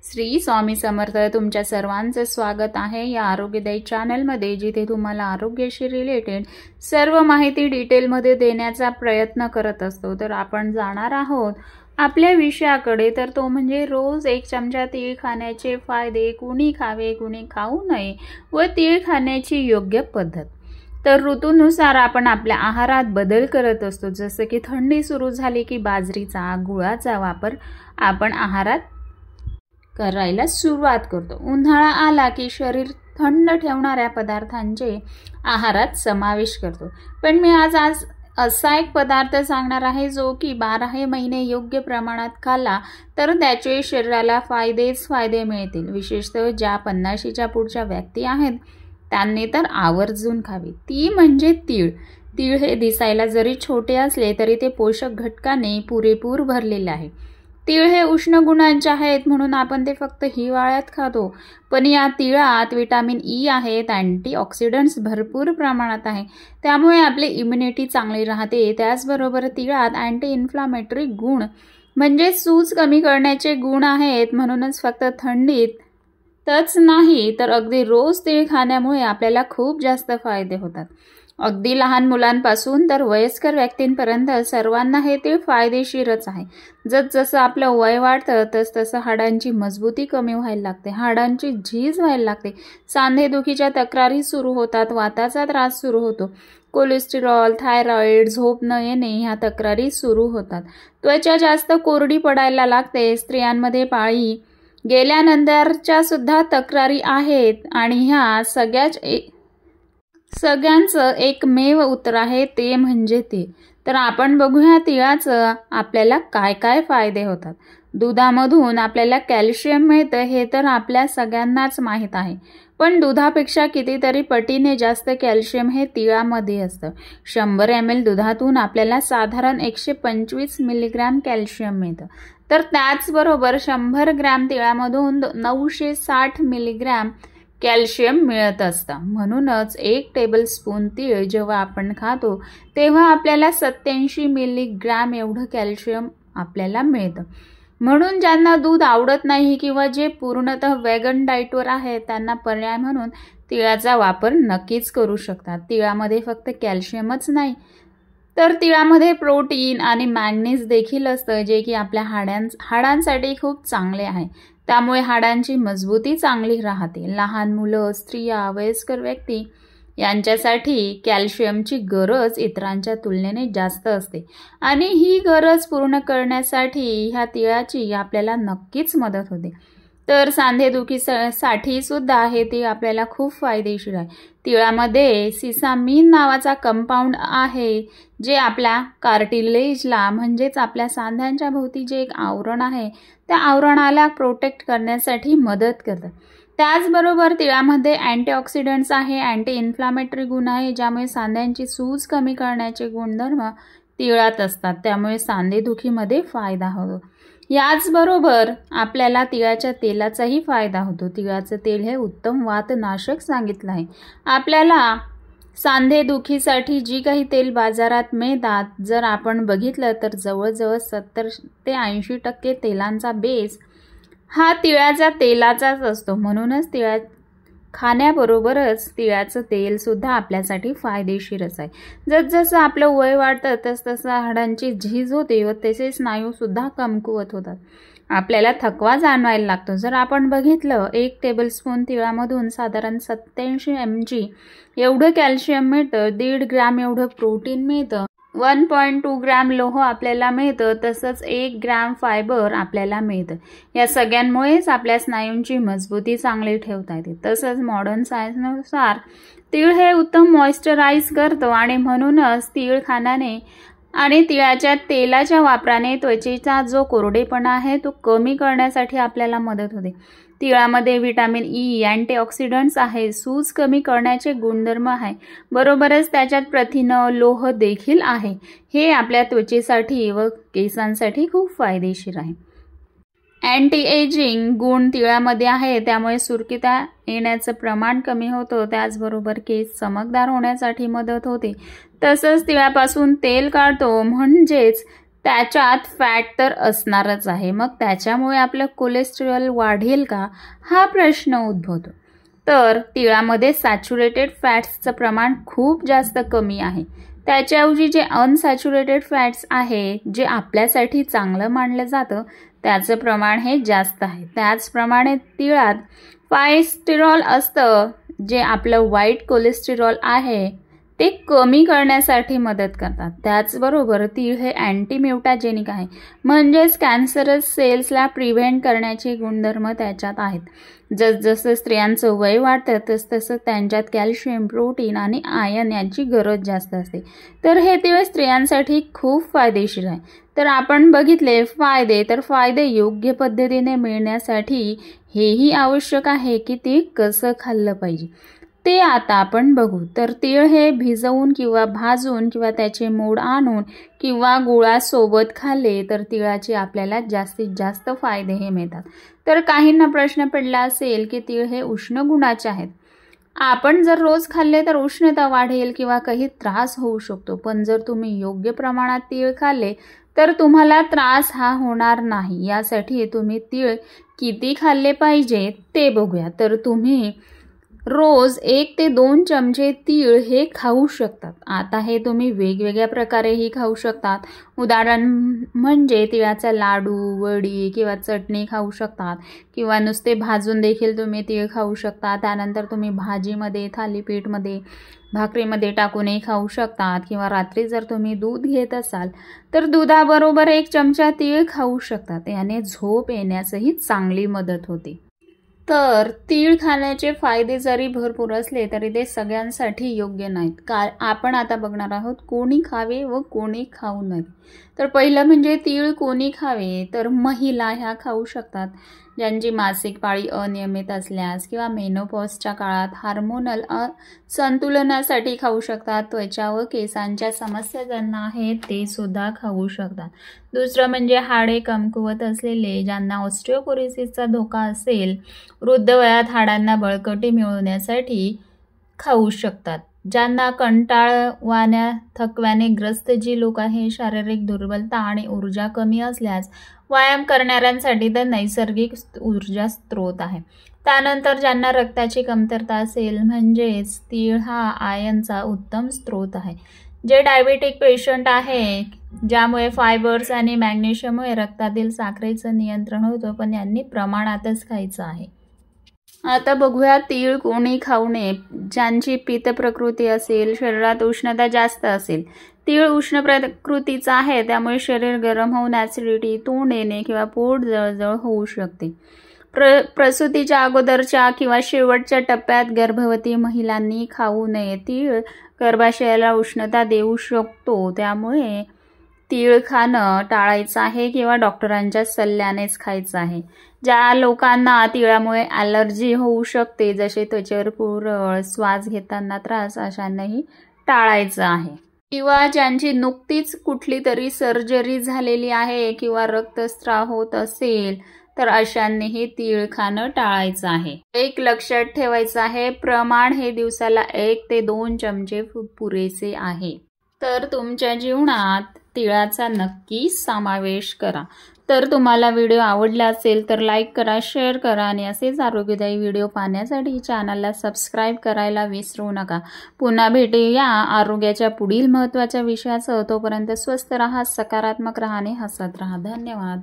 श्री स्वामी समर्थ तुमच्या सर्वांचे स्वागत आहे या आरोग्यदायी चॅनलमध्ये, जिथे तुम्हाला आरोग्याशी रिलेटेड सर्व माहिती डिटेलमध्ये देण्याचा प्रयत्न करत असतो। तर आपण जाणार आहोत आपल्या विषयाकडे, तर तो म्हणजे रोज 1 चमचा तीळ खाण्याचे फायदे, कुणी खावे कुणी खाऊ नये व तीळ खाण्याची योग्य पद्धत। तर ऋतूनुसार आपण आपल्या आहारात बदल करत असतो, जसे की थंडी सुरू झाली की बाजरीचा गुळाचा वापर आपण आहारात करायला सुरुवात करतो। उन्हाळा आला की शरीर थंड ठेवणाऱ्या पदार्थांचे आहारात समावेश करतो। पण मी आज असा एक पदार्थ सांगणार आहे जो की 12 महिने योग्य प्रमाणात खाल्ला तर त्याचे शरीराला फायदेच फायदे मिळतील। विशेषतः ज्या 50च्या पुढच्या व्यक्ती आहेत त्यांनी तर आवर्जून खावे, ती म्हणजे तीळ। तीळ हे दिसायला जरी छोटे असले तरी ते पोषक घटकाने पुरेपूर भरलेले आहे। तीळ हे उष्ण गुणांचे आहेत म्हणून आपण ते फक्त हिवाळ्यात खातो, पण या तिळात विटामिन ई आहेत, अँटीऑक्सिडंट्स भरपूर प्रमाणात आहे, त्यामुळे आपली इम्युनिटी चांगली राहते। त्याचबरोबर तिळात अँटी इन्फ्लामेटरी गुण म्हणजे सूज कमी करण्याचे गुण आहेत, म्हणूनच फक्त थंडीतच नाही तर अगदी रोज तीळ खाण्यामुळे आपल्याला खूप जास्त फायदे होतात। अगदी लहान मुलांपासून तर वयस्कर व्यक्तींपर्यंत सर्वांना हे तीळ फायदेशीरच आहे। जसजसं आपलं वय वाढतं तसतसं हाडांची मजबूती कमी व्हायला लागते, हाडांची झीज व्हायला लागते, सांधेदुखीच्या तक्रारी सुरू होतात, वाताचा त्रास सुरू होतो, कोलेस्टेरॉल, थायरॉइड, झोप न येणे ह्या तक्रारी सुरू होतात, त्वचा जास्त कोरडी पडायला लागते, स्त्रियांमध्ये पाळी गेल्यानंतरच्या सुद्धा तक्रारी आहेत आणि ह्या सगळ्यांचं एकमेव उत्तर आहे ते म्हणजे तीळ। तर आपण बघूया तिळाचं आपल्याला काय काय फायदे होतात। दुधामधून आपल्याला कॅल्शियम मिळतं हे तर आपल्या सगळ्यांनाच माहीत आहे, पण दुधापेक्षा कितीतरी पटीने जास्त कॅल्शियम हे तिळामध्ये असतं। 100 ml दुधातून आपल्याला साधारण 125 मिलीग्रॅम कॅल्शियम मिळतं, तर त्याचबरोबर 100 ग्रॅम तिळामधून 960 मिलीग्रॅम कॅल्शियम मिळत असतं। म्हणूनच 1 टेबलस्पून तीळ जेव्हा आपण खातो तेव्हा आपल्याला 87 मिलीग्रॅम एवढं कॅल्शियम आपल्याला मिळतं। म्हणून ज्यांना दूध आवडत नाही किंवा जे पूर्णतः वेगन डाएटवर आहेत त्यांना पर्याय म्हणून तिळाचा वापर नक्कीच करू शकतात। तिळामध्ये फक्त कॅल्शियमच नाही तर तिळामध्ये प्रोटीन आणि मॅग्नीज देखील असतं, जे की आपल्या हाडांसाठी खूप चांगले आहे, त्यामुळे हाडांची मजबूती चांगली राहते। लहान मुलं, स्त्रिया, वयस्कर व्यक्ती यांच्यासाठी कॅल्शियमची गरज इतरांच्या तुलनेने जास्त असते आणि ही गरज पूर्ण करण्यासाठी ह्या तिळाची आपल्याला नक्कीच मदत होते। तर सांधेदुखीसाठी सुद्धा हे तीळ आपल्याला खूप फायदेशीर आहे। तिळामध्ये सिसामिन नावाचा कंपाऊंड आहे, जे आपल्या कार्टिलेजला म्हणजेच आपल्या सांध्यांच्या भोवती जे एक आवरण आहे त्या आवरणाला प्रोटेक्ट करण्यासाठी मदत करतं। त्याचबरोबर तिळामध्ये अँटीऑक्सिडंट्स आहे, अँटी इन्फ्लामेटरी गुण आहे, ज्यामुळे सांध्यांची सूज कमी करण्याचे गुणधर्म तिळात असतात, त्यामुळे सांधेदुखीमध्ये फायदा होतो। याचबरोबर आपल्याला तिळाच्या तेलाचाही फायदा होतो। तिळाचं तेल हे उत्तम वातनाशक सांगितलं आहे। आपल्याला सांधेदुखीसाठी जी काही तेल बाजारात मिळतात, जर आपण बघितलं तर जवळजवळ 70 ते 80% तेलांचा बेस हा तिळाच्या तेलाचाच असतो। म्हणूनच खाण्याबरोबरच तिळाचं तेल सुद्धा आपल्यासाठी फायदेशीरच आहे। जसजसं आपलं वय वाढतं तसतसं हाडांची झीज होते व तसेच स्नायू सुद्धा कमकुवत होतात, आपल्याला थकवा जाणवायला लागतो। जर आपण बघितलं 1 टेबलस्पून तिळामधून साधारण 87 mg एवढं कॅल्शियम मिळतं, 1.5 ग्रॅम एवढं प्रोटीन मिळतं, 1.2 ग्रॅम लोह आपल्याला मिळतं, तसंच 1 ग्रॅम फायबर आपल्याला मिळतं। या सगळ्यांमुळेच आपल्या स्नायूंची मजबूती चांगली ठेवता येते। तसंच मॉडर्न सायन्सनुसार तीळ हे उत्तम मॉइश्चराइज करतो आणि म्हणूनच तीळ खाण्याने आणि तिळाच्या तेलाच्या वापराने त्वचेचा जो कोरडेपणा आहे तो कमी करण्यासाठी आपल्याला मदत होते। तिळामध्ये विटामिन ई, अँटीऑक्सिडंट्स आहे, सूज कमी करण्याचे गुणधर्म आहे, बरोबरच त्याच्यात प्रथिन, लोह देखील आहे, हे आपल्या त्वचेसाठी व केसांसाठी खूप फायदेशीर आहे। अँटी एजिंग गुण तिळामध्ये आहे, त्यामुळे सुरकुत्या येण्याचं प्रमाण कमी होतं, त्याचबरोबर केस चमकदार होण्यासाठी मदत होते। तसंच तिळापासून तेल काढतो, म्हणजेच त्याच्यात फॅट तर असणारच आहे, मग त्याच्यामुळे आपलं कोलेस्टेरॉल वाढेल का हा प्रश्न उद्भवतो. तर तिळामध्ये सॅच्युरेटेड फॅट्सचं प्रमाण खूप जास्त कमी आहे. त्याच्याऐवजी जे अनसॅच्युरेटेड फॅट्स आहे, जे आपल्यासाठी चांगलं मानलं जातं, त्याचं प्रमाण हे जास्त आहे. त्याचप्रमाणे तिळात फायस्टेरॉल असतं, जे आपलं वाईट कोलेस्टेरॉल आहे ते कमी करण्यासाठी मदत करतात. त्याचबरोबर तीळ हे अँटीम्युटाजेनिक आहे, म्हणजेच कॅन्सरस सेल्सला प्रिव्हेंट करण्याचे गुणधर्म त्याच्यात आहेत. जसजसं स्त्रियांचं वय वाढतं तसतसं त्यांच्यात कॅल्शियम, प्रोटीन आणि आयर्न यांची गरज जास्त असते. तर हे तीळ स्त्रियांसाठी खूप फायदेशीर आहे. तर आपण बघितले फायदे, तर फायदे योग्य पद्धतीने मिळण्यासाठी हेही आवश्यक आहे की ते कसं खाल्लं पाहिजे ते आता आपण बघू. तर तीळ हे भिजवून किंवा भाजून किंवा त्याचे मोड आणून किंवा गुळासोबत खाल्ले तर तिळाचे आपल्याला जास्तीत जास्त फायदे हे मिळतात. तर काहींना प्रश्न पडला असेल की तीळ हे उष्ण गुणाचे आहेत. आपण जर रोज खाल्ले तर उष्णता वाढेल किंवा काही त्रास होऊ शकतो, पण जर तुम्ही योग्य प्रमाणात तीळ खाल्ले तर तुम्हाला त्रास हा होणार नाही. यासाठी तुम्ही तीळ किती खाल्ले पाहिजे ते बघूया. तर तुम्ही रोज 1 ते 2 चमचे तीळ हे खाऊ शकतात. आता हे तुम्ही वेगवेगळ्या प्रकारेही खाऊ शकतात. उदाहरण म्हणजे तिळाचा लाडू, वडी किंवा चटणी खाऊ शकतात किंवा नुसते भाजून देखील तुम्ही तीळ खाऊ शकता. त्यानंतर तुम्ही भाजीमध्ये, थालीपीठमध्ये, भाकरीमध्ये टाकूनही खाऊ शकतात किंवा रात्री जर तुम्ही दूध घेत असाल तर दुधाबरोबर 1 चमचा तीळ खाऊ शकतात. याने झोप येण्यासही चांगली मदत होते. तर तीळ खाण्याचे फायदे जरी भरपूर असले तरी ते सगळ्यांसाठी योग्य नाहीत. आपण आता बघणार आहोत कोणी खावे व कोणी खाऊ नये. तर पहिलं म्हणजे तीळ कोणी खावे, तर महिला ह्या खाऊ शकतात ज्यांची मासिक पाळी अनियमित असल्यास किंवा मेनोपॉजच्या काळात हार्मोनल संतुलनासाठी खाऊ शकतात. त्वचा व केसांच्या समस्या ज्यांना आहेत ते सुद्धा खाऊ शकतात. दुसरं म्हणजे हाडे कमकुवत असलेले, ज्यांना ऑस्टिओपोरोसिसचा धोका असेल, वृद्ध वयात हाडांना बळकटी मिळवण्यासाठी खाऊ शकतात. ज्यांना कंटाळवाण्या, थकव्याने ग्रस्त जी लोक आहे, शारीरिक दुर्बलता आणि ऊर्जा कमी असल्यास व्यायाम करणाऱ्यांसाठी तर नैसर्गिक ऊर्जा स्रोत आहे. त्यानंतर ज्यांना रक्ताची कमतरता असेल, म्हणजेच तीळ हा आयर्नचा उत्तम स्रोत आहे. जे डायबेटिक पेशंट आहे, ज्यामुळे फायबर्स आणि मॅग्नेशियममुळे रक्तातील साखरेचं नियंत्रण होतं, पण यांनी प्रमाणातच खायचं आहे. आता बघूया तीळ कोणी खाऊ नये. ज्यांची पित्त प्रकृती असेल, शरीरात उष्णता जास्त असेल. तीळ उष्ण प्रकृतीचा आहे, त्यामुळे शरीर गरम होऊन ॲसिडिटी, तोंड येणे किंवा पोट जळजळ होऊ शकते. प्रसूतीच्या अगोदरच्या किंवा शेवटच्या टप्प्यात गर्भवती महिलांनी खाऊ नये. तीळ गर्भाशयाला उष्णता देऊ शकतो, त्यामुळे तीळ खाणं टाळायचं आहे किंवा डॉक्टरांच्या सल्ल्यानेच खायचं आहे. ज्या लोकांना तिळामुळे ॲलर्जी होऊ शकते, जसे त्वचेवर पुरळ, श्वास घेताना त्रास, अशांनाही टाळायचं आहे. किंवा ज्यांची नुकतीच कुठली तरी सर्जरी झालेली आहे किंवा रक्तस्राव होत असेल तर अशांनीही तीळ खाणं टाळायचं आहे. एक लक्षात ठेवायचं आहे, प्रमाण हे दिवसाला 1 ते 2 चमचे पुरेसे आहे. तर तुमच्या जीवनात तिळाचा नक्की समावेश करा. तर तुम्हाला व्हिडिओ आवडला असेल तर लाईक करा, शेअर करा आणि असेच आरोग्यदायी व्हिडिओ पाहण्यासाठी चॅनलला सबस्क्राईब करायला विसरू नका. पुन्हा भेटूया आरोग्याच्या पुढील महत्त्वाच्या विषयासह. तोपर्यंत स्वस्थ राहा, सकारात्मक राहा आणि हसत राहा. धन्यवाद.